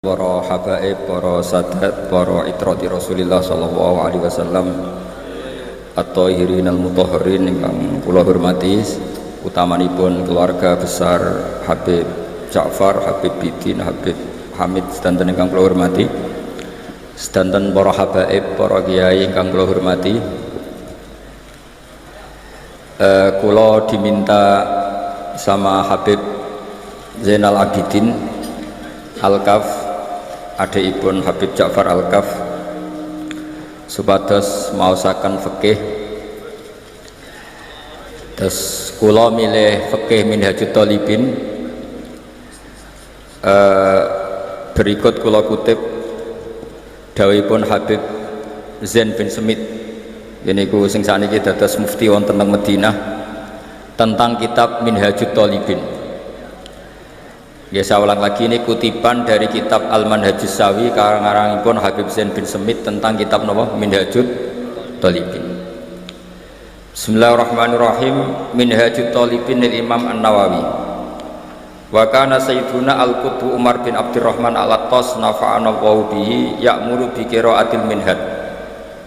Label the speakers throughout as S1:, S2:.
S1: Para habaib, para sadat, para itrati Rasulillah sallallahu alaihi wasallam at-thahirin al-mutahharin ingkang kula hormati, utamanipun keluarga besar Habib Ja'far, Habib Bidin, Habib Hamid sedanten ingkang kula hormati, sedanten para habaib, para kiai ingkang kula hormati. Kula diminta sama Habib Zainal Abidin Al-Kaf, adikipun Habib Ja'far Al-Kaf, supados maosaken fikih. Terus kula milih fikih Minhajut Thalibin. Berikut kula kutip dawuhipun Habib Zain bin Semit, yaiku sing saniki dados mufti wonten teng Madinah, tentang kitab Minhajut Thalibin. Ya, saya ulang lagi, ini kutipan dari kitab Al-Manhajus Sawi karanganipun Habib Zain bin Semit tentang kitab napa Minhajut Thalibin. Bismillahirrahmanirrahim. Minhajut Thalibin lil Imam An-Nawawi. Wa kana sayyiduna Al-Qutb Umar bin Abdurrahman Al-Attas nafa'ana Allahu bihi ya'muru bi qiraatil minhaj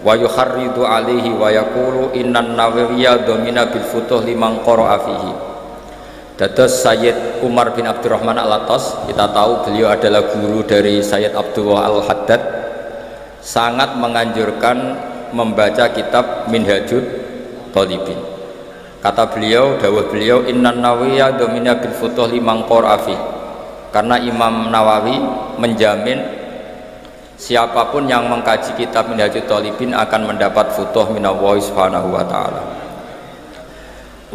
S1: wa yuharridu alaihi wa yaqulu innan nawawiyya domina bil futuh liman qara'a fihi. Dados Sayyid Umar bin Abdurrahman Al-Attas, kita tahu beliau adalah guru dari Sayyid Abdullah Al-Haddad, sangat menganjurkan membaca kitab Minhajut Thalibin. Kata beliau, dawuh beliau, innan nawawiyya domina bil futuh liman qara'a fi, karena Imam Nawawi menjamin siapapun yang mengkaji kitab Minhajut Thalibin akan mendapat futuh minallahi subhanahu wa ta'ala.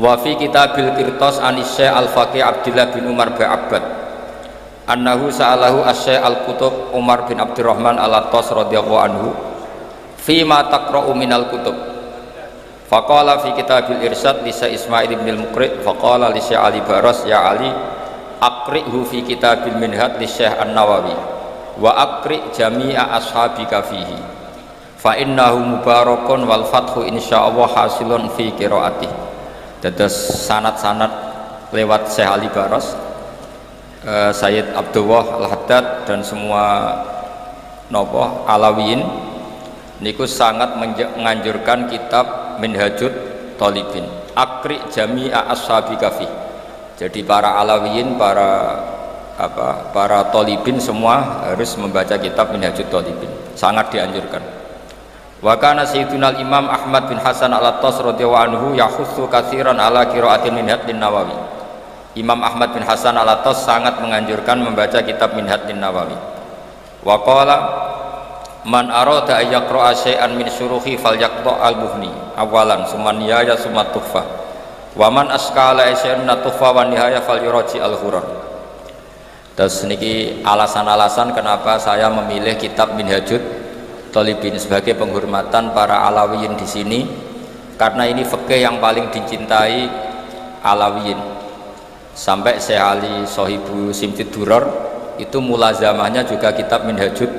S1: Wa fi kitabil Qirtas Syekh Al-Faqih Abdullah bin Umar bin Abbad annahu sa'alahu Syekh Al-Qutb Umar bin Abdurrahman Al-Attas radhiyallahu anhu fi ma taqra'u minal kutub, faqala fi kitabil Irsyad li Syekh Ismail bin Al-Muqri', faqala li Syekh Ali Baras, ya Ali aqri'hu fi kitabil Minhaj li Syekh An-Nawawi wa aqri' jami'a ashabika fihi fa innahu mubarakun wal fathu insyaallah hasilun fi qiraatih. Dados sanad-sanad lewat Syekh Ali Baras, Sayyid Abdullah Al-Haddad dan semua nopo Alawiyin niku sangat menganjurkan kitab Minhajut Thalibin. Akri jami'a ashabi kafi. Jadi para Alawiyin, para Thalibin semua harus membaca kitab Minhajut Thalibin. Sangat dianjurkan. Wa kana sayyiduna Imam Ahmad bin Hasan Al-Attas radhiyallahu anhu yahussu katsiran ala qiraatin Minhaj lin-Nawawi. Imam Ahmad bin Hasan Al-Attas sangat menganjurkan membaca kitab Minhaj lin-Nawawi. Wa qala man arada ay yaqra'a syai'an min syuruhi falyaqra' al-Mughni awalan summa nihaya summa tuhfa wa man askala syai'an tuhfa wa nihaya falyuraji al-Hurar. Terus niki alasan-alasan kenapa saya memilih kitab Minhajut Thalibin sebagai penghormatan para Alawiyin di sini, karena ini fikih yang paling dicintai Alawiyin. Sampai Syekh Ali Sohibu Simtid Duror itu mulazamahnya juga kitab Minhajut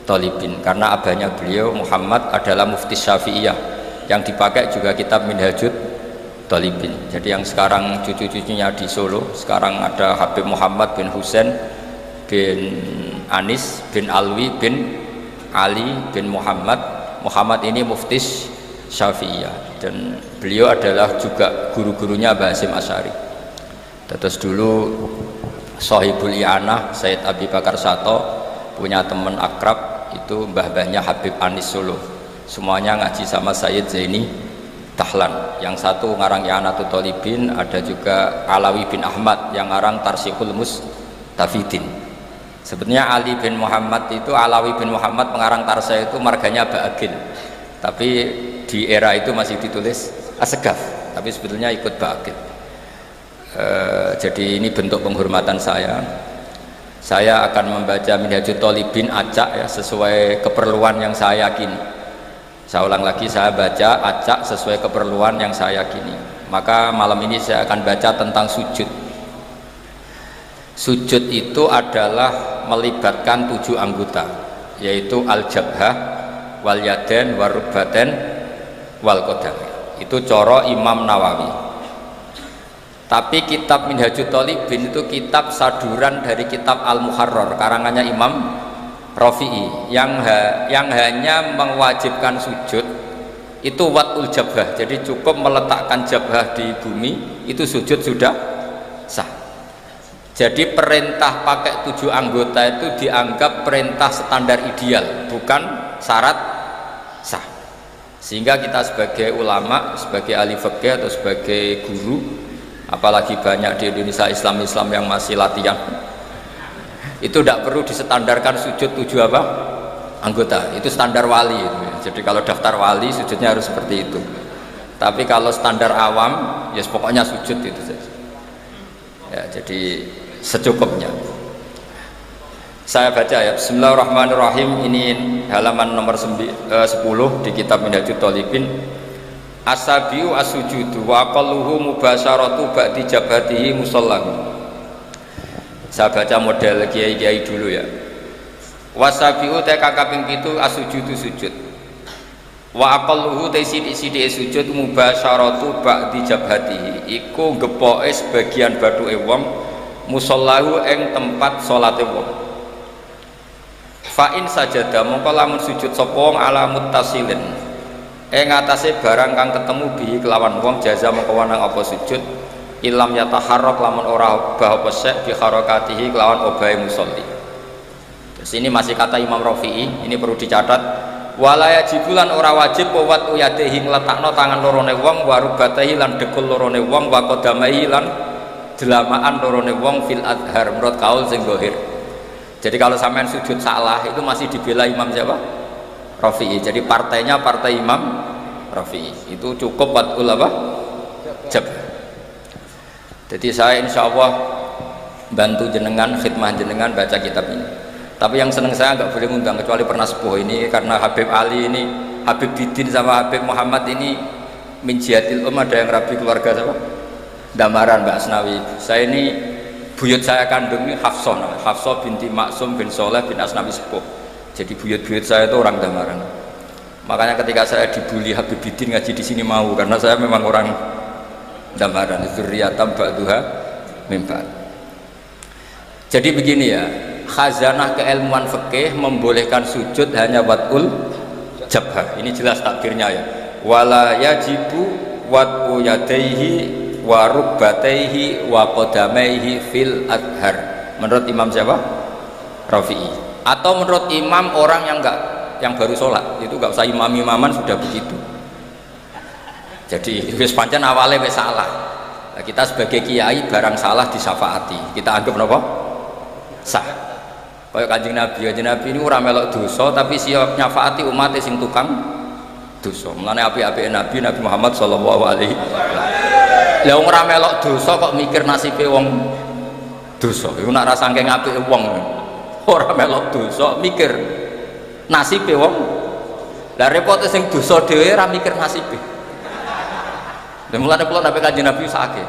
S1: Thalibin, karena abahnya beliau Muhammad adalah mufti Syafi'iyah, yang dipakai juga kitab Minhajut Thalibin. Jadi yang sekarang cucu-cucunya di Solo, sekarang ada Habib Muhammad bin Husain bin Anis bin Alwi bin Ali bin Muhammad. Muhammad ini muftis Syafi'iyah dan beliau adalah juga guru-gurunya Mbah Hasyim Asy'ari. Terus dulu Sohibul I'anah Sayyid Abi Bakar Sato punya teman akrab itu mbah-mbahnya Habib Anis Solo, semuanya ngaji sama Sayyid Zaini Dahlan. Yang satu ngarang I'anatul Thalibin, ada juga Alawi bin Ahmad yang ngarang Tarsihul Mustafidin. Sebetulnya Ali bin Muhammad itu, Alawi bin Muhammad pengarang Tarsih itu marganya Ba'agil, tapi di era itu masih ditulis Asegaf, tapi sebetulnya ikut Ba'agil. Jadi ini bentuk penghormatan saya akan membaca Minhajut Thalibin acak ya, sesuai keperluan yang saya yakini. Saya ulang lagi, saya baca acak sesuai keperluan yang saya yakini. Maka malam ini saya akan baca tentang sujud. Sujud itu adalah melibatkan 7 anggota, yaitu al-jabhah, wal yaden, wal rukbaten, wal qadam. Itu coro Imam Nawawi. Tapi kitab Minhajut Thalibin itu kitab saduran dari kitab Al-Muharrar karangannya Imam Rafi'i yang hanya mewajibkan sujud itu watul jabhah, jadi cukup meletakkan jabhah di bumi itu sujud sudah sah. Jadi perintah pakai 7 anggota itu dianggap perintah standar ideal, bukan syarat sah. Sehingga kita sebagai ulama, sebagai ahli fikih atau sebagai guru, apalagi banyak di Indonesia Islam yang masih latihan, itu tidak perlu distandarkan sujud 7 apa? Anggota. Itu standar wali itu. Jadi kalau daftar wali sujudnya harus seperti itu. Tapi kalau standar awam ya pokoknya sujud itu saja. Ya, jadi secukupnya. Saya baca ya, Bismillahirrahmanirrahim. Ini halaman nomor 10 di kitab Minhajut Thalibin. Asabiu asujudu wa aqalluhu mubasyaratu ba'di jabhatihi musallahu. Saya baca model kiai-kiai dulu ya. Wasabiu te kaping 7 asujudu sujud. Wa aqalluhu te sithik-sithike sujud mubasyaratu ba'di jabhatihi. Iku gepoke sebagian bathuke wong musallahu ing tempat salate wong. Fa in sajada mongko lamun sujud sapa wong ala muttasilin ing atase barang kang ketemu bihi kelawan wong jaza mongko wanang apa sujud ilam yataharrak lamun ora obah apa sek bi harakatihi kelawan obahe musolli. Terus ini masih kata Imam Rafi'i, ini perlu dicatat. Wala yajibulan ora wajib wat uyadehi ngletakno tangan lorone wong wa rubatahi lan dekul lorone wong wa qadamaihi lan delamaan lorone wong fil adhar menurut kaul sing zahir. Jadi kalau sampean sujud salah itu masih dibela Imam siapa? Rafi'i. Jadi partainya partai Imam Rafi'i. Itu cukup watul apa? Jabah. Jadi saya insya Allah bantu jenengan, khidmah jenengan baca kitab ini. Tapi yang seneng saya nggak boleh ngundang kecuali pernah sepuh ini karena Habib Ali ini, Habib Bidin sama Habib Muhammad ini min jihatil ada yang rabi keluarga siapa? Damaran Mbak Asnawi. Saya ini buyut saya kandung ini Hafsah binti Maksum bin Soleh bin Asnawi sepuh. Jadi buyut-buyut saya itu orang Damaran. Makanya ketika saya dibully Habib Bidin ngaji di sini mau karena saya memang orang Damaran. Dzurriyatam ba'duha min ba'd. Jadi begini ya, khazanah keilmuan fikih membolehkan sujud hanya watul jabhah. Ini jelas takdirnya ya. Wala yajibu watu yadaihi wa rukbataihi wa qadamaihi fil adhar. Menurut Imam siapa? Rafi'i. Atau menurut imam orang yang baru sholat itu nggak usah imam-imaman sudah begitu. Jadi wis pancen awale wis salah. Nah, kita sebagai kiai barang salah disyafaati. Kita anggap napa? Sah. Kayak Kanjeng Nabi ini ora melok dosa tapi siap nyafaati umat sing tukang dosa. Mulane apik-apike Nabi Muhammad sallallahu alaihi wasallam. Lah wong ora melok dosa kok mikir nasibe wong dosa. Iku nak ra saking apike wong. Ora melok dosa mikir nasibe wong. Lah repote sing dosa dhewe ora mikir nasibe. Lah mulane kula nabi Kanjeng Nabi sakit.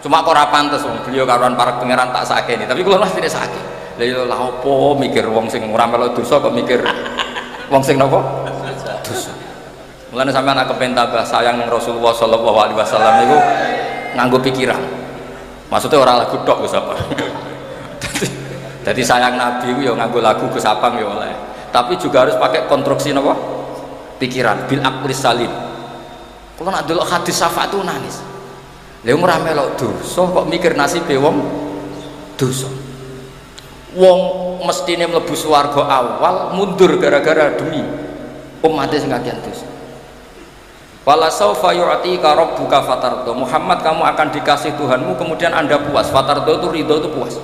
S1: Cuma kok ora pantes wong beliau karuan para pangeran tak sakeni, tapi kula mesti sakit. Lah yo lha opo mikir wong sing ora melok dosa kok mikir wong sing napa? Dosa. Mulane sampean aku kepen tambah sayang ning Rasulullah sallallahu alaihi wasallam niku nganggo pikiran. Maksudnya ora lagu tok Gus apa. Jadi sayang Nabi ku yo nganggo lagu Gus Apang yo oleh. Tapi juga harus pakai konstruksi napa? Pikiran bil aqlis salim. Kalau nak delok hadis syafaat itu nangis. Lha wong ora melok dosa kok mikir nasibe wong dosa. Wong mestine mlebu swarga awal mundur gara-gara demi umat sing kakean dosa. Wala saufa yu'tika rabbuka fatardo. Muhammad kamu akan dikasih Tuhanmu kemudian Anda puas. Fatardo itu ridho itu puas.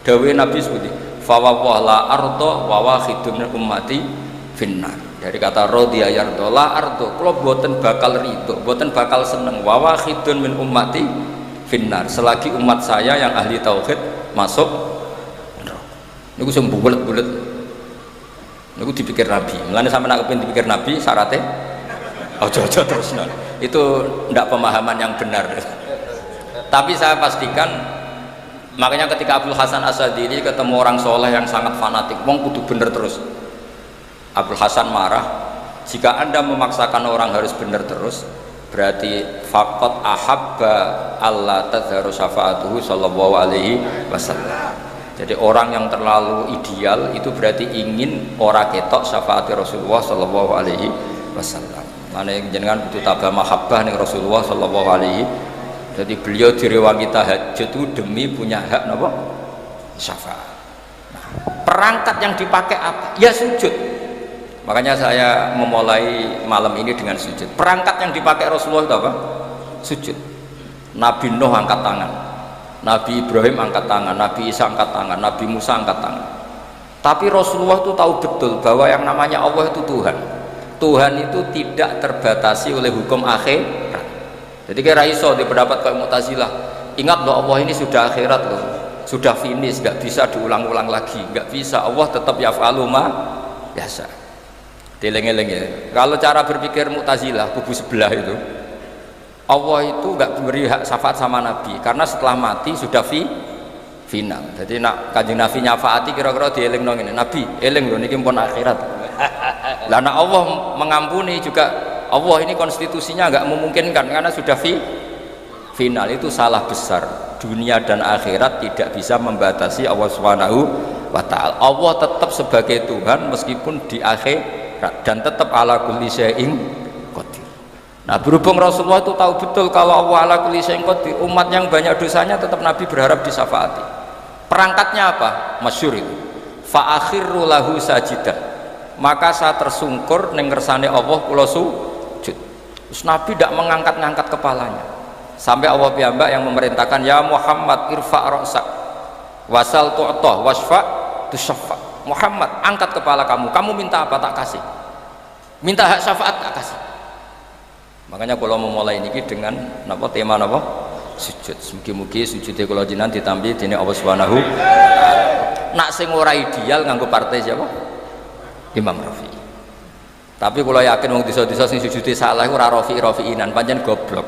S1: Dawe Nabi seperti fa la ardo wa wakhidun min ummati finnar. Dari kata rodiya yardo la ardo, kalau boten bakal ridho, boten bakal seneng wa wakhidun min ummati finnar. Selagi umat saya yang ahli tauhid masuk neraka. Niku sing bulet-bulet. Niku dipikir Nabi. Mulane sampeyan nak kepengin dipikir Nabi syaratnya ojo-ojo terus. Itu ndak pemahaman yang benar. Tapi saya pastikan, makanya ketika Abdul Hasan Asadili ketemu orang soleh yang sangat fanatik, wong kudu bener terus. Abdul Hasan marah, jika Anda memaksakan orang harus benar terus, berarti faqat ahabba alla tadharu syafa'atuhu sallallahu alaihi wasallam. Jadi orang yang terlalu ideal itu berarti ingin ora ketok syafaat Rasulullah sallallahu alaihi wasallam. Mane jenengan kudu tabah mahabbah ning Rasulullah sallallahu alaihi. Jadi beliau direwangi tahajud itu demi punya hak napa? Syafaat. Nah, perangkat yang dipakai apa? Ya sujud. Makanya saya memulai malam ini dengan sujud. Perangkat yang dipakai Rasulullah itu apa? Sujud. Nabi Nuh angkat tangan, Nabi Ibrahim angkat tangan, Nabi Isa angkat tangan, Nabi Musa angkat tangan. Tapi Rasulullah itu tahu betul bahwa yang namanya Allah itu Tuhan. Tuhan itu tidak terbatasi oleh hukum akhirat. Jadi kira iso di pendapat kaum Mu'tazilah, ingat loh Allah ini sudah akhirat loh, sudah finish, nggak bisa diulang-ulang lagi, nggak bisa. Allah tetap yaf'alu ma yasha. Dileng-eleng ya. Kalau cara berpikir Mu'tazilah kubu sebelah itu, Allah itu nggak beri hak syafaat sama Nabi karena setelah mati sudah final. Jadi nak kanjeng Nabi nyafaati kira-kira dieling nong ini Nabi eling loh niki pun akhirat. Lah nak Allah mengampuni juga, Allah ini konstitusinya nggak memungkinkan karena sudah final. Itu salah besar. Dunia dan akhirat tidak bisa membatasi Allah Subhanahu wa ta'ala. Allah tetap sebagai Tuhan meskipun di akhirat dan tetap ala kulli syai'in qadir. Nah, berhubung Rasulullah itu tahu betul kalau Allah ala kulli syai'in qadir, umat yang banyak dosanya tetap Nabi berharap disyafaati. Perangkatnya apa? Masyhur itu. Fa akhirru lahu sajidan. Maka saya tersungkur ning ngersane Allah kula sujud. Terus Nabi tidak mengangkat-ngangkat kepalanya. Sampai Allah piyambak yang memerintahkan, ya Muhammad irfa' ra'sak wasal tu'tah wasfa' tusyaffa'. Muhammad, angkat kepala kamu. Kamu minta apa tak kasih. Minta hak syafaat tak kasih. Makanya kalau memulai ini dengan napa tema napa? Sujud. Mugi-mugi sujud kula jenengan ditampi dening Allah Subhanahu wa taala. Nak sing ora ideal nganggo partai siapa? Imam Rafi'i. Tapi kalau yakin wong desa-desa sing sujudi salah ora Rafi'inan pancen goblok.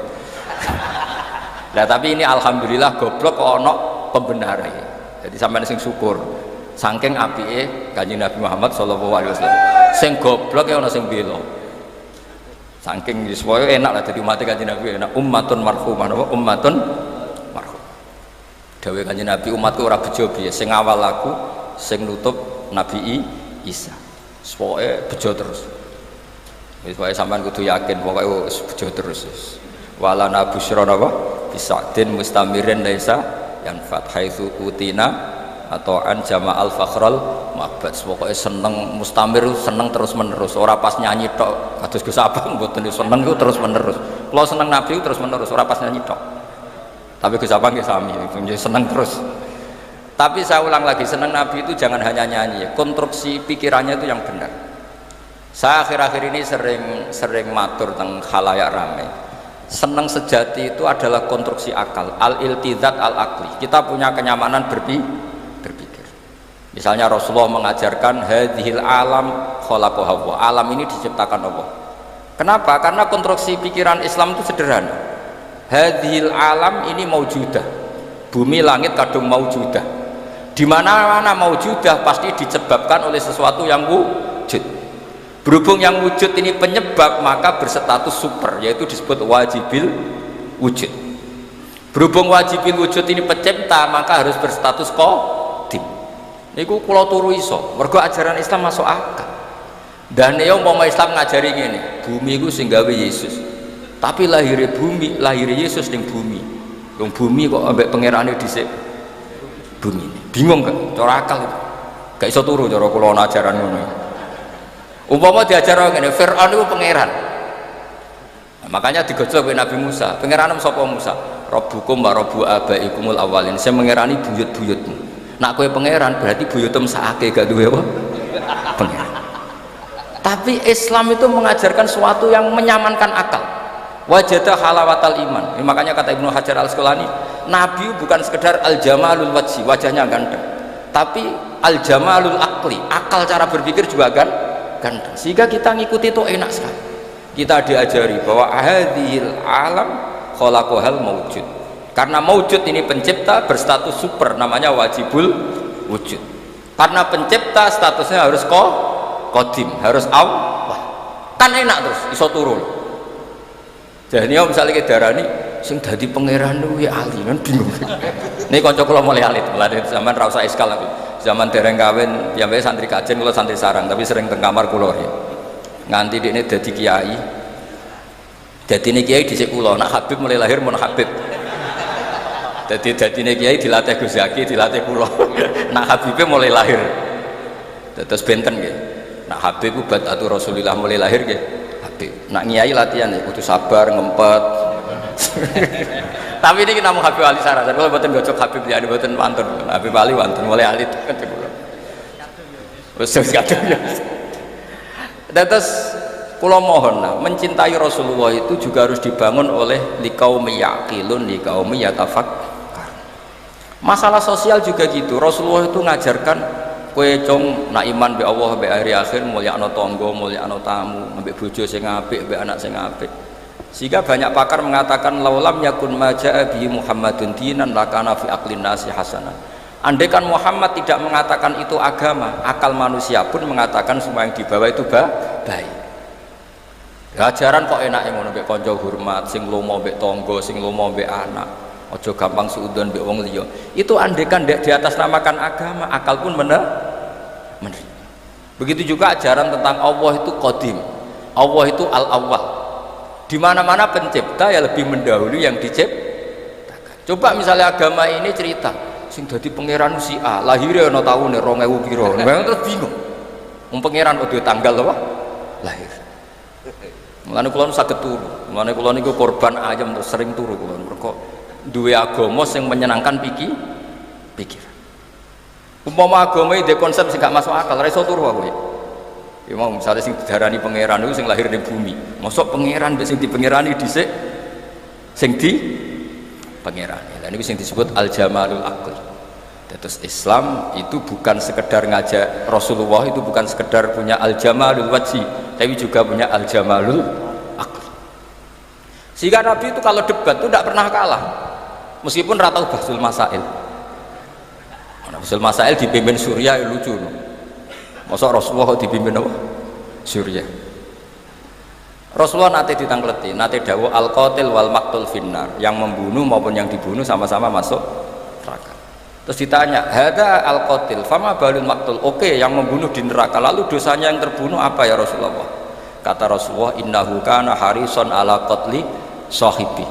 S1: Nah, tapi ini alhamdulillah goblok kok ana pembenare. Jadi sampean sing syukur. Saking apike Kanjeng Nabi Muhammad sallallahu alaihi wasallam. Sing goblok ya ana sing bela. Saking wis wae enak lah dadi umat Kanjeng Nabi, enak ummatun marhumah, ummatun marhum. Dawuh Kanjeng Nabi umatku ora bejo piye, sing awal aku, sing nutup Nabi Isa. Pokoke bejo terus. Wis wae sampean kudu yakin pokoke bejo terus. Walana busyra napa bisadin mustamirin laisa yanfat haitsu utina atau an jama'al fakhral mabad. Pokoke seneng mustamir, seneng terus menerus, ora pas nyanyi tok. Kados Gus Abang mboten seneng ku terus menerus. Kula seneng Nabi terus menerus, ora pas nyanyi tok. Tapi Gus Abang nggih sami, seneng terus. Tapi saya ulang lagi, senang Nabi itu jangan hanya nyanyi, konstruksi pikirannya itu yang benar. Saya akhir-akhir ini sering matur tentang khalayak ramai. Senang sejati itu adalah konstruksi akal, al-iltizat al-akli. Kita punya kenyamanan berpikir. Misalnya Rasulullah mengajarkan hadhil alam khalaqahu Allah. Alam ini diciptakan Allah. Kenapa? Karena konstruksi pikiran Islam itu sederhana. Hadhil alam ini maujudah. Bumi langit kadung maujudah. Di mana-mana maujudah pasti disebabkan oleh sesuatu yang wujud. Berhubung yang wujud ini penyebab, maka berstatus super, yaitu disebut wajibil wujud. Berhubung wajibil wujud ini pencipta, maka harus berstatus qadim. Niku kula turu iso, mergo ajaran Islam masuk akal. Dan yang umpama Islam ngajari ngene, bumi iku sing gawe Yesus. Tapi lahir bumi, lahir Yesus ning bumi. Wong bumi kok ambek pangerane dhisik bumi ini. Bingung gak? Cara akal itu gak iso turu cara kula ana ajaran ngono. Umpama diajar ngene, Firaun itu pangeran. Nah, makanya digojlok oleh Nabi Musa. Pangeran sapa Musa? Rabbukum wa rabbu abaikumul awalin. Saya mengerani buyut-buyutmu. Nak kowe pangeran berarti buyutem sakake gak duwe apa? Pangeran. Tapi Islam itu mengajarkan sesuatu yang menyamankan akal. Wajadah halawatal iman. Ini makanya kata Ibnu Hajar al-Asqalani, Nabi bukan sekedar al-jamalul wajhi, wajahnya ganteng, tapi al-jamalul akli, akal cara berpikir juga ganteng. Sehingga kita ngikuti itu enak sekali. Kita diajari bahwa hadhil alam khalaqahal maujud. Karena maujud ini pencipta berstatus super, namanya wajibul wujud. Karena pencipta statusnya harus qadim, harus awal. Kan enak terus iso turun. Jadi misalnya ke darani sing dadi pangeran kuwi Ali kan bingung. Ini kanca kula mulai alit, mulai zaman ra usah iskal aku. Zaman dereng kawin piyambake santri kajen kula santri sarang tapi sering teng kamar kula ya. Nganti dekne dadi kiai. Dadine kiai dhisik kula, nak Habib mulai lahir mun Habib. Dadine kiai dilatih Gus Zaki, dilatih kula. Nak Habibe mulai lahir. Terus benten nggih. Nak Habib ku badatu Rasulillah mulai lahir nggih. Habib. Nak kiai latihan ya kudu sabar ngempet. Tapi ini kita mau Habib Ali Sarasan, kalau buatan gocok Habib ya, buatan wantun, Habib Ali wantun, mulai alit kan cekulo. Terus kadang ya. Terus kulo mohon lah, mencintai Rasulullah itu juga harus dibangun oleh likaumi yaqilun, likaumi yatafakkar. Masalah sosial juga gitu. Rasulullah itu ngajarkan kue cong nak iman be Allah be hari akhir mulyakno tangga, mulyakno tamu, ambek bojo sing apik, ambek anak sing apik. Sehingga banyak pakar mengatakan laulam yakun maja'a bihi Muhammadun dinan lakana fi aqlin nasi hasanah. Andai kan Muhammad tidak mengatakan itu agama, akal manusia pun mengatakan semua yang dibawa itu baik. Ajaran kok enake ngono mbek kanca hormat, sing lomo mbek tangga, sing lomo mbek anak. Aja gampang suudon mbek wong liya. Itu andai kan di atas namakan agama, akal pun menerima. Begitu juga ajaran tentang Allah itu qadim. Allah itu al-awwal. Di mana-mana pencipta ya lebih mendahului yang diciptakan. Coba misalnya agama ini cerita sing dadi pangeran si A lahirnya ana taune 2000 piro. Memang terus bingung. Wong pangeran kok duwe tanggal apa? Lahir. Mulane kula saged turu. Mulane kula niku korban ayam terus sering turu kula. Mergo duwe agama sing menyenangkan pikiran. Umpama agama iki konsep sing gak masuk akal, ora iso turu aku ya. Ya mau misalnya sing didarani pangeran itu sing lahir di bumi, masuk pangeran sing dipangerani dhisik sing di pangerani. Lah niku sing disebut al jamalul aqli. Terus Islam itu bukan sekedar ngajak Rasulullah itu bukan sekedar punya al jamalul wajhi, tapi juga punya al jamalul aqli. Sehingga Nabi itu kalau debat itu tidak pernah kalah. Meskipun ratau bahsul masail. Bahsul masail dipimpin Surya lucu. Masa Rasulullah dipimpin apa? Surya. Rasulullah nate ditangkleti, nate dawuh al-qatil wal maqtul finnar, yang membunuh maupun yang dibunuh sama-sama masuk neraka. Terus ditanya, hadza al-qatil fama balul maqtul? Oke, yang membunuh di neraka, lalu dosanya yang terbunuh apa ya Rasulullah? Kata Rasulullah, innahu kana harison ala qatli sahibi.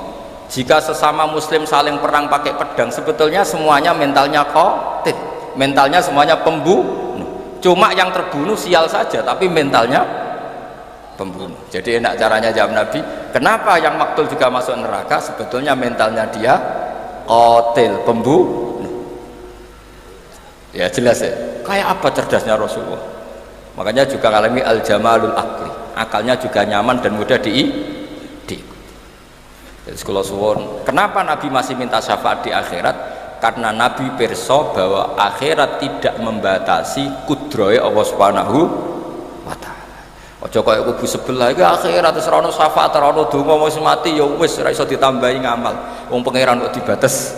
S1: Jika sesama muslim saling perang pakai pedang, sebetulnya semuanya mentalnya qatil, mentalnya semuanya pembunuh. Cuma yang terbunuh sial saja, tapi mentalnya pembunuh. Jadi enak caranya jawab Nabi, kenapa yang maktul juga masuk neraka? Sebetulnya mentalnya dia qatil, pembunuh. Ya jelas ya, kayak apa cerdasnya Rasulullah. Makanya juga ngalami al-jamalul aqli, akalnya juga nyaman dan mudah diikuti. Jadi sekolah suwon, kenapa Nabi masih minta syafaat di akhirat? Karena Nabi perso bahwa akhirat tidak membatasi kudrohe Allah Subhanahu wa taala. Aja kaya kubu sebelah iki akhirat terus ora ono syafaat, ora ono donga wis mati ya wis ora iso ditambahi ngamal. Wong pangeran kok dibates.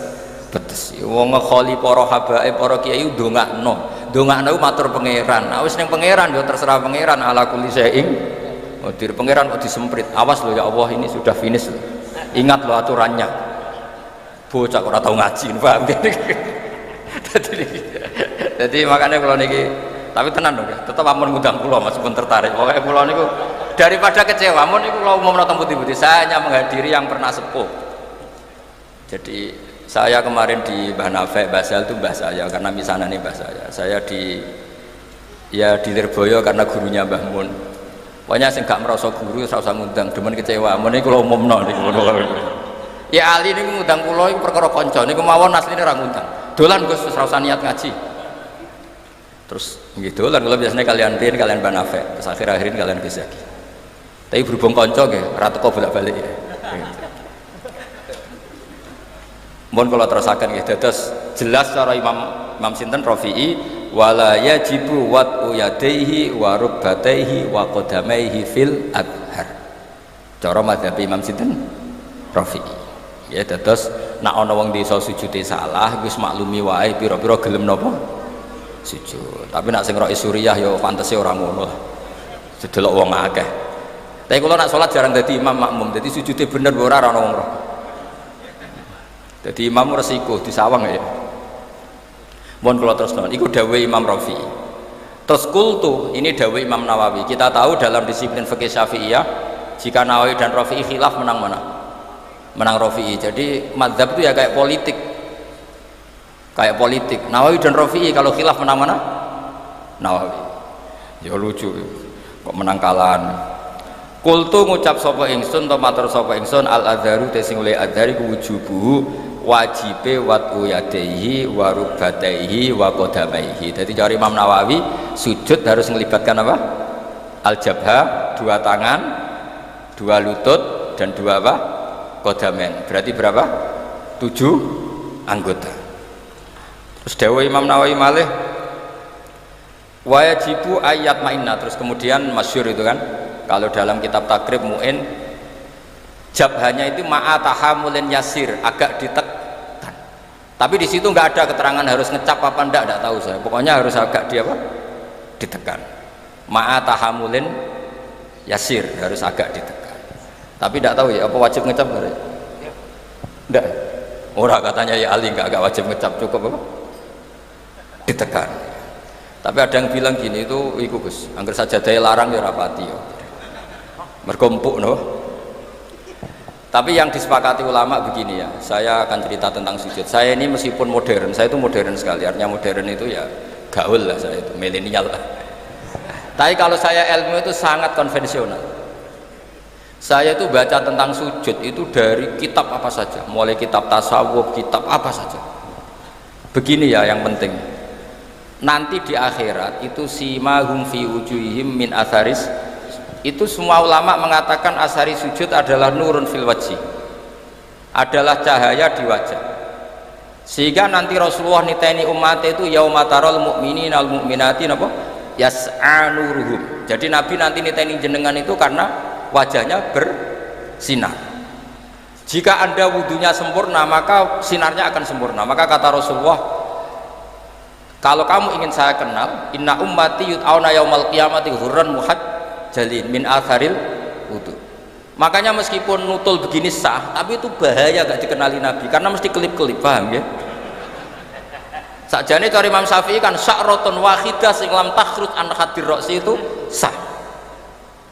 S1: Wong ngekholi para habaib, para kiai ndongakno. Ndongakno matur pangeran. Nah wis ning pangeran ya terserah pangeran ala kulli syai'in. Dir pangeran kok disemprit. Awas lho ya Allah ini sudah finish. Ingat lho aturannya. Bocah ora tau ngaji, paham ya? Jadi makanya kalau niki, tapi tenan dong ya, tetap amun ngundang kula meskipun tertarik. Pokoknya kula niku daripada kecewa, amun niku kalau mau menonton putih-putih, saya hanya menghadiri yang pernah sepuh. Jadi saya kemarin di Mbah Nafek, Mbah Sal itu mbah saya, karena misalnya nih mbah saya. Saya di Lirboyo karena gurunya Mbah Mun. Pokoknya sing gak merasa guru, ora usah ngundang, demen kecewa. Amun niku kula umumno niku. Ya Ali ini ngundang kula iku perkara kanca niku mawon asline ora ngundang. Dolan Gus ora usah niat ngaji. Terus nggih dolan kula biasanya kalian Rin, kalian Banafe, terus akhir-akhirin kalian Gus Zaki. Tapi berhubung kanca nggih ora teko bolak-balik ya. Mohon kula terusaken nggih dados jelas cara Imam sinten Rafi'i wala yajibu wat'u yadaihi wa rukbataihi wa qadamaihi fil adhar. Cara madzhab Imam sinten Rafi'i. Ya terus nak ana wong desa sujude salah wis maklumi wae pira-pira gelem napa sujud. Tapi nak sing roke Suriah ya fantasi ora ngono. Sedelok wong akeh. Tapi kalau nak sholat jarang jadi imam makmum, jadi sujudnya bener ora ana wong roh. Jadi imam resiko disawang ya. Mohon kalau terus nonton, itu dawuh Imam Rafi'i. Terus kultu, ini dawuh Imam Nawawi. Kita tahu dalam disiplin fikih Syafi'iyah, jika Nawawi dan Rafi'i khilaf menang mana? Menang Rafi'i. Jadi mazhab itu ya kayak politik. Kayak politik. Nawawi dan Rafi'i kalau khilaf menang mana? Nawawi. Ya lucu. Kok menang kalahan. Kultu ngucap sapa ingsun to matur sapa ingsun al adharu te sing oleh adhari ku wujubu wajibe watu yadaihi wa rukbataihi wa qadamaihi. Jadi cari Imam Nawawi sujud harus melibatkan apa? Al jabha, dua tangan, dua lutut dan dua apa? Qadamen. Berarti berapa? 7 anggota. Terus dawuh Imam Nawawi malih wajibu ayat mainna, terus kemudian masyhur itu kan kalau dalam kitab takrib mu'in jabhanya itu ma'atahamulin yasir, agak ditekan, tapi di situ nggak ada keterangan harus ngecap apa enggak tahu saya, pokoknya harus agak di apa? Ditekan. Ma'atahamulin yasir, harus agak ditekan, tapi tidak tahu ya apa wajib ngecap enggak? Orang katanya ya Ali nggak wajib ngecap, cukup apa? Ditekan. Tapi ada yang bilang gini, itu iku Gus, angger sajadah larang ya rapati ya mergompuk no. Tapi yang disepakati ulama begini ya, saya akan cerita tentang sujud. Saya ini meskipun modern, saya itu modern sekali, artinya modern itu ya gaul lah, saya itu milenial lah. Tapi kalau saya ilmu itu sangat konvensional. Saya itu baca tentang sujud itu dari kitab apa saja, mulai kitab tasawuf, kitab apa saja. Begini ya yang penting, nanti di akhirat itu simahum fi wujuhihim min atharis, itu semua ulama mengatakan asari sujud adalah nurun fil wajhi, adalah cahaya di wajah, sehingga nanti Rasulullah niteni umat itu yaumatarul mu'minin al mu'minati napa yas'a nuruhum. Jadi Nabi nanti niteni jenengan itu karena wajahnya bersinar. Jika anda wudunya sempurna maka sinarnya akan sempurna. Maka kata Rasulullah, kalau kamu ingin saya kenal, inna ummati yut'auna yaumal qiyamati hurran muhajjalin min atharil wudu. Makanya meskipun nutul begini sah, tapi itu bahaya gak dikenali Nabi, karena mesti kelip-kelip, paham ya? Sakjane cari Imam Syafi'i kan sya'ratun wahidah sing lam takhruj an khadir ra'si itu sah.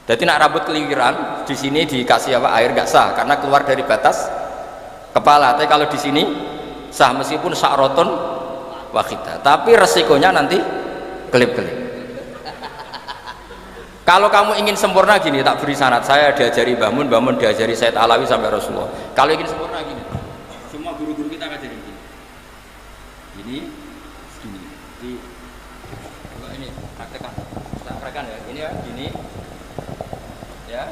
S1: Jadi nak rambut keliwiran di sini dikasih apa air gak sah karena keluar dari batas kepala. Tapi kalau di sini sah meskipun sya'ratun wahidah, tapi resikonya nanti kelip-kelip. Kalau kamu ingin sempurna gini, tak beri sanad. Saya diajari Mbah Mun diajari Said Alawi sampai Rasulullah. Kalau ingin sempurna gini, semua guru-guru kita ngajarin gini. Gini, gini. Ini praktekkan. Kita praktekkan ya. Ini ya, gini. Ya,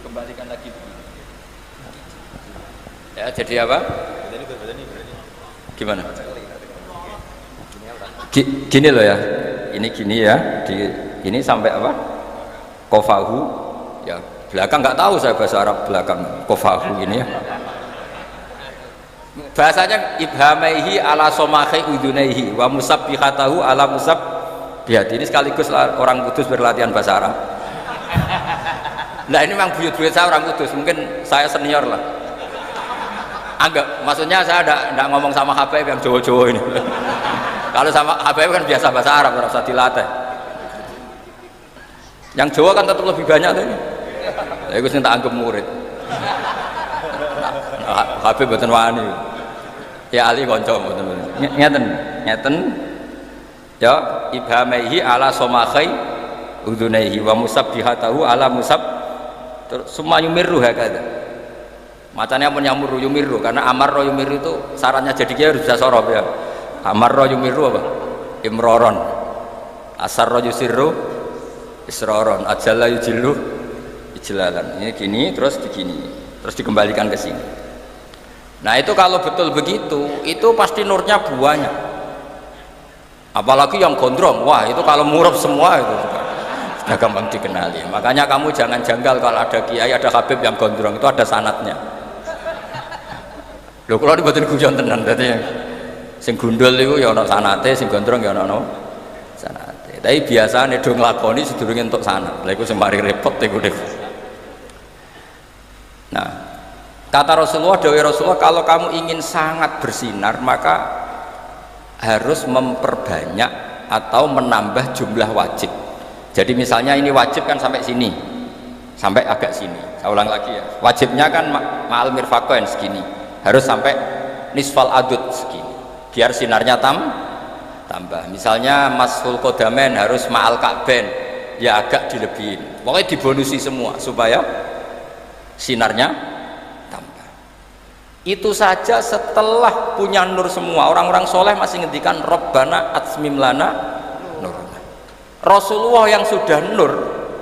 S1: kembalikan lagi begini. Ya, jadi apa? Gimana? Gini loh ya. Ini gini ya. Ini sampai apa? Kofahu ya, belakang nggak tahu saya bahasa Arab belakang kofahu ini ya. Bahasanya ibhamaihi ala somahi udunaihi wa musabbihatahu ala musabbihati. Ini sekaligus orang Kudus berlatihan bahasa Arab. Nah ini memang buyut-buyut saya orang Kudus, mungkin saya senior lah. Anggap, maksudnya saya tidak ngomong sama Habib yang Jawa-Jawa ini. Kalau sama Habib kan biasa bahasa Arab, tidak usah dilatih. Yang Jawa kan tetap lebih banyak tuh. Ya gue tak anggap murid. Habib mboten wani. Ya ali kanca mboten. Ngeten. Ya ibhamaihi ala somakhai udunaihi wa musabbihatahu ala musab. Semua yumirru hakada. Macamnya pun yumirru karena amarro yumirru itu syaratnya jadi dia harus bisa sorof ya. Amarro yumirru apa? Imroron. Asarro yusirru isroron, ajalla yujillu ijlalan. Ini gini, terus begini, terus dikembalikan ke sini. Nah itu kalau betul begitu, itu pasti nurnya banyak. Apalagi yang gondrong, wah itu kalau murab semua itu sudah gampang dikenali. Makanya kamu jangan janggal kalau ada kiai, ada habib yang gondrong, itu ada sanatnya. Loh kalau dibuatin guyon tenan, berarti sing gundul itu ya ono sanate, sing gondrong ya ono sanate. Tapi biasanya do nglakoni sedurunge entuk sanad. Lha iku sing mari repot iku deh. Kata Rasulullah, dawuh Rasulullah, kalau kamu ingin sangat bersinar maka harus memperbanyak atau menambah jumlah wajib. Jadi misalnya ini wajib kan sampai sini, sampai agak sini. Saya ulang lagi ya, wajibnya kan ma'al mirfaqain segini, harus sampai nisfal adud segini, biar sinarnya tambah. Misalnya mashul qadamen harus ma'al ka'ben, ya agak dilebihin, pokoknya dibonusi semua supaya sinarnya. Itu saja setelah punya nur semua. Orang-orang soleh masih ngendikan Rabbana atmim lana nurna. Rasulullah yang sudah nur,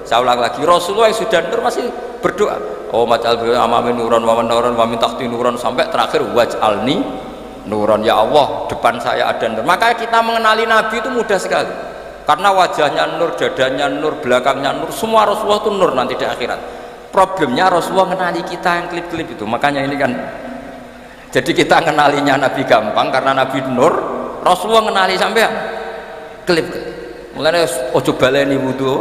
S1: saya ulang lagi, Rasulullah yang sudah nur masih berdoa, oh maj'al bi amami nuran wa nuran wa min tahti nuran, sampai terakhir waj'alni nuran, ya Allah depan saya ada nur. Maka kita mengenali Nabi itu mudah sekali, karena wajahnya nur, dadanya nur, belakangnya nur, semua Rasulullah itu nur nanti di akhirat. Problemnya Rasulullah mengenali kita yang klip-klip itu. Makanya ini kan, jadi kita kenalinya Nabi gampang karena Nabi nur, Rasulullah kenali sampai klip. Mulanya ojo baleni wudu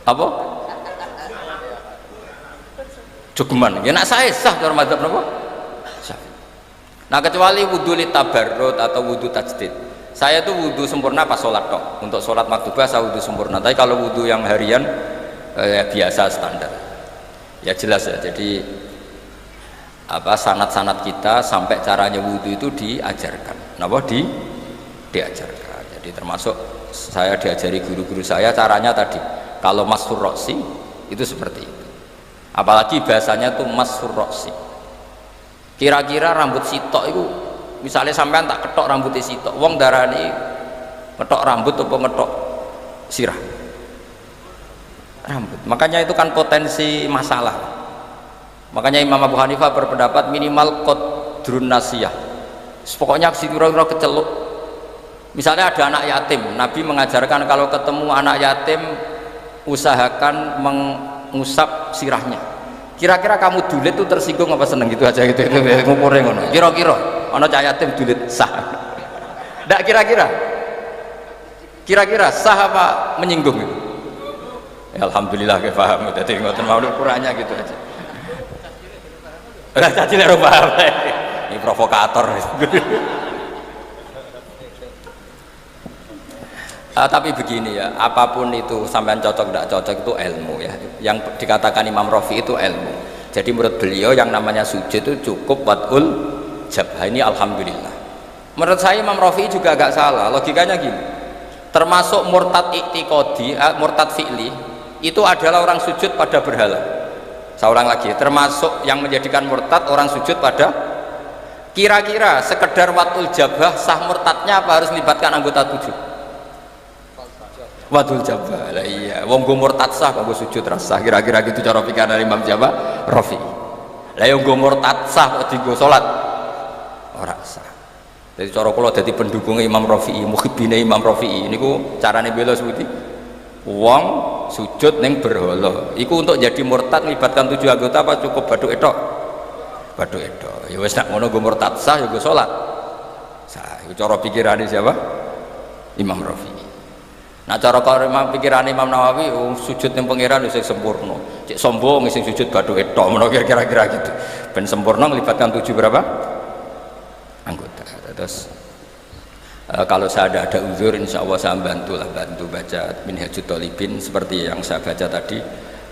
S1: apa? Jogeman. Ya nak saya sah cara madzhab napa? Sah. Nah kecuali wudu li tabarrud atau wudu tajdid. Saya tuh wudu sempurna pas sholat tok. Untuk sholat maktubah saya wudu sempurna. Tapi kalau wudu yang harian biasa standar. Ya jelas ya. Jadi apa sanad-sanad kita sampai caranya wudhu itu diajarkan. Napa diajarkan. Jadi termasuk saya diajari guru-guru saya caranya tadi. Kalau mashur roksi itu seperti itu. Apalagi bahasanya tuh mashur roksi. Kira-kira rambut sitok itu, misalnya sampean tak ketok rambutnya sitok, wong darani ketok rambut atau ngetok sirah rambut. Makanya itu kan potensi masalah. Makanya Imam Abu Hanifah berpendapat minimal qadrun nasiyah. Pokoknya kira-kira keceluk. Misalnya ada anak yatim, Nabi mengajarkan kalau ketemu anak yatim usahakan mengusap sirahnya. Kira-kira kamu dulit tuh tersinggung apa seneng gitu aja gitu itu ngumure ngono. Kira-kira ana cah yatim dulit sah. Ndak kira-kira sah apa menyinggung itu? Ya, alhamdulillah ke paham. Dadi ngoten mau ukurannya gitu aja. Udah caci lek paham. Ini provokator. Tapi begini ya, apapun itu sampean cocok tidak cocok itu ilmu ya. Yang dikatakan Imam Rafi itu ilmu. Jadi menurut beliau yang namanya sujud itu cukup wad'ul jabhah. Ini alhamdulillah. Menurut saya Imam Rafi juga agak salah. Logikanya gini. Termasuk murtad i'tiqadi, murtad fi'li itu adalah orang sujud pada berhala. Saya ulang lagi, termasuk yang menjadikan murtad orang sujud pada, kira-kira sekedar watul jabah sah murtadnya apa harus melibatkan anggota 7? Watul jabah lah iya, wong go murtad sah kok go sujud rasa, kira-kira gitu cara pikiran Imam Jawa Rafi. Lah yang go murtad sah kok digo salat ora sah. Jadi cara kula dadi pendukungnya Imam Rafi'i, muhibbine Imam Rafi'i niku carane bela seperti wong sujud neng berhala iku untuk jadi murtad melibatkan 7 anggota apa cukup baduk etok ya wis nak ngono go murtad sah ya go salat sah. Iku cara pikirane siapa? Imam Rafi'i. Nah cara pikiran Imam Nawawi sujud neng pangeran wis sempurna, cek sombong sing sujud baduk etok ngono kira-kira gitu ben sempurna melibatkan 7 berapa anggota. Terus kalau saya ada uzur, insya Allah saya bantu baca Minhajut Thalibin seperti yang saya baca tadi.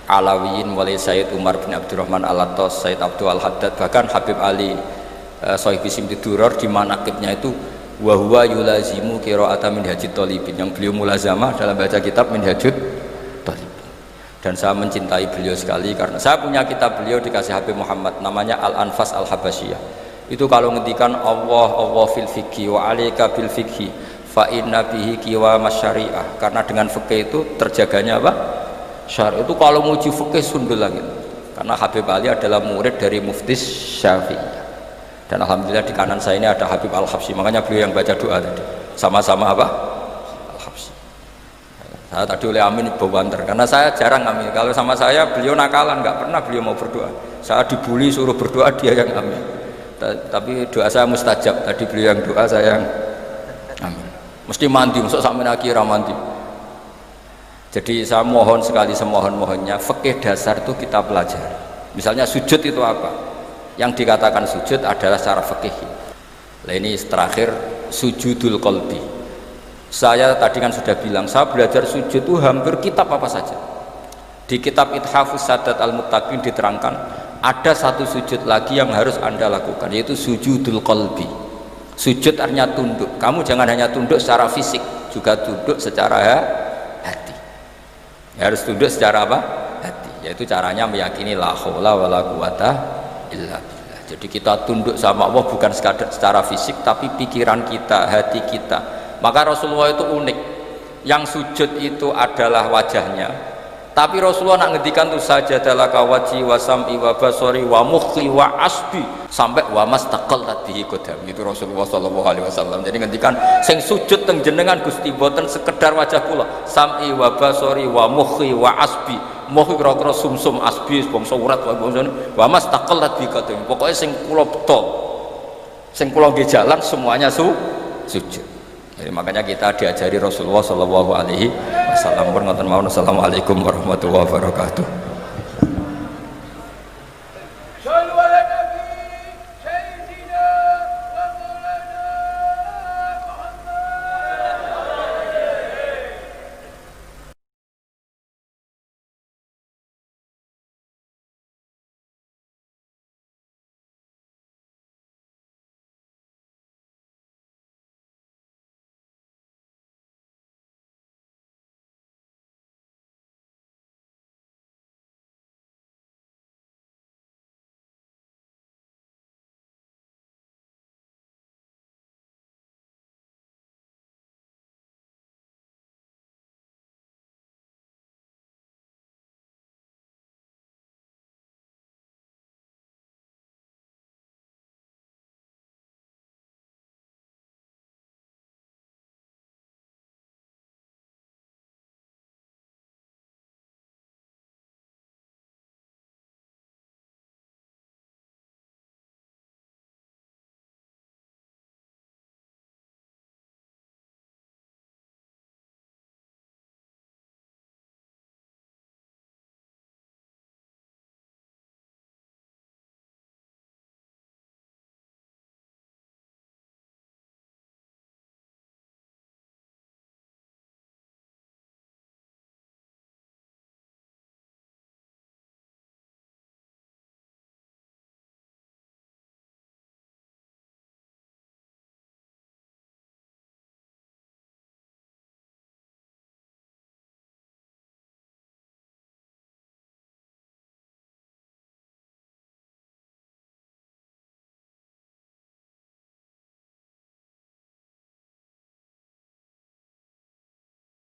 S1: Alawiyin mulai Sayyid Umar bin Abdurrahman Al-Attas, Sayyid Abdul Al-Haddad, bahkan Habib Ali Sohibi Simti Duror di manaqibnya itu wahuwa yulazimu qira'ata Minhajut Thalibin, yang beliau mulazamah dalam baca kitab Minhajut Thalibin. Dan saya mencintai beliau sekali karena saya punya kitab beliau dikasih Habib Muhammad namanya Al-Anfas Al-Habasyiyah. Itu kalau ngendikan Allah fil fikhi wa alika bil fikhi fa inna bihi qiwa masyari'ah, karena dengan fikih itu terjaganya apa? Syariah. Itu kalau muji fikih sundul langit. Karena Habib Ali adalah murid dari Mufti Syafi'i. Dan alhamdulillah di kanan saya ini ada Habib Al-Habsyi, makanya beliau yang baca doa tadi. Sama-sama apa? Al-Habsyi. Saya tadi oleh Amin bawanter karena saya jarang amin. Kalau sama saya beliau nakalan, nggak pernah beliau mau berdoa. Saya dibully suruh berdoa, dia yang amin. Tapi doa saya mustajab, tadi beliau yang doa, saya yang amin. Mesti mandi, masuk sampai akhirnya mandi. Jadi saya mohon sekali semohon-mohonnya fikih dasar itu kita pelajari. Misalnya sujud itu apa? Yang dikatakan sujud adalah secara fikih. Nah ini terakhir sujudul qalbi. Saya tadi kan sudah bilang, saya belajar sujud itu hampir kitab apa saja. Di kitab Ithafus Sadat Al-Muttaqin diterangkan ada satu sujud lagi yang harus Anda lakukan, yaitu sujudul qalbi. Sujud artinya tunduk. Kamu jangan hanya tunduk secara fisik, juga tunduk secara hati. Harus tunduk secara apa? Hati. Yaitu caranya meyakini la haula wala quwata illa billah. Jadi kita tunduk sama Allah bukan secara fisik, tapi pikiran kita, hati kita. Maka Rasulullah itu unik. Yang sujud itu adalah wajahnya, tapi Rasulullah nak ngendikan tuh sajadalaka wajhi wa sam'i wa basari wa mukhi wa asbi sampai wa mastaqallat bihi qadam. Itu Rasulullah sallallahu alaihi wasallam. Jadi ngendikan sing sujud teng jenengan Gusti boten sekedar wajah kula, sam'i wa basari wa mukhi wa asbi. Mukhi kira-kira sumsum, asbi bangsa urat wa mastaqallat bihi qadam. Pokoke sing kula beto, sing kula nggih jalan semuanya sujud. Jadi makanya kita diajari Rasulullah sallallahu alaihi wasallam. Assalamualaikum warahmatullahi wabarakatuh.